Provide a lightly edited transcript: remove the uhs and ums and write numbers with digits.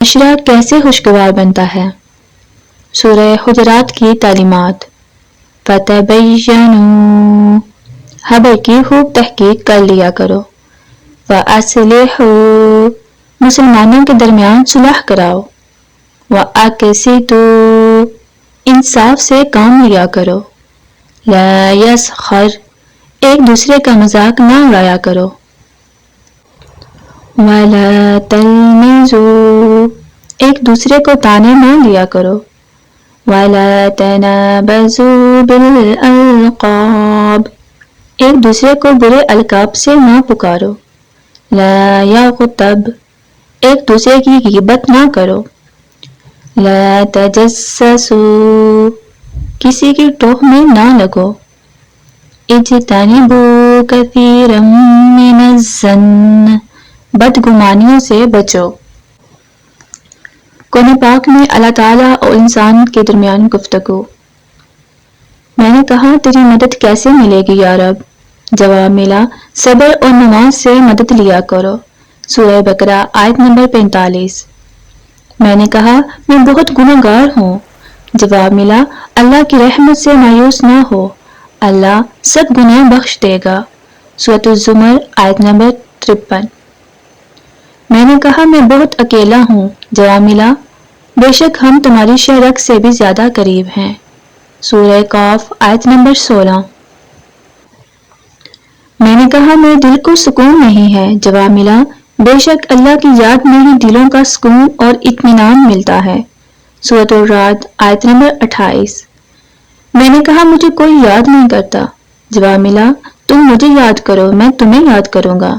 معاشرہ کیسے خوشگوار بنتا ہے؟ سورہ حجرات کی تعلیمات۔ فَتَبَيَّنُوا، خبر کی خوب تحقیق کر لیا کرو۔ وَأَصْلِحُوا، مسلمانوں کے درمیان صلح کراؤ۔ وَأَقْسِطُوا، انصاف سے کام لیا کرو۔ لَا يَسْخَرْ، ایک دوسرے کا مذاق نہ اڑایا کرو۔ وَلَا تَلْمِزُوا، ایک دوسرے کو طعنے نہ لیا کرو۔ وَلَا تَنَابَزُوا بِالْأَلْقَابِ، ایک دوسرے کو برے القاب سے نہ پکارو۔ لَا يَغْتَبْ، ایک دوسرے کی غیبت نہ کرو۔ لَا تَجَسَّسُوا، کسی کی ٹوہ میں نہ لگو۔ اجتنبوا كثيرا من الظن، بدگمانیوں سے بچو۔ قرآن پاک میں اللہ تعالیٰ اور انسان کے درمیان گفتگو۔ میں نے کہا تیری مدد کیسے ملے گی یا رب؟ جواب ملا صبر اور نماز سے مدد لیا کرو۔ سورہ بقرہ آیت نمبر 45۔ میں نے کہا میں بہت گنہگار ہوں۔ جواب ملا اللہ کی رحمت سے مایوس نہ ہو، اللہ سب گناہ بخش دے گا۔ سورۃ الزمر آیت نمبر 53۔ میں نے کہا میں بہت اکیلا ہوں۔ جواب ملا بے شک ہم تمہاری شرک سے بھی زیادہ قریب ہیں۔ سورہ قاف آیت نمبر 16۔ میں نے کہا میرے دل کو سکون نہیں ہے۔ جواب ملا بے شک اللہ کی یاد میں ہی دلوں کا سکون اور اطمینان ملتا ہے۔ سورۃ الرعد آیت نمبر 28۔ میں نے کہا مجھے کوئی یاد نہیں کرتا۔ جواب ملا تم مجھے یاد کرو، میں تمہیں یاد کروں گا۔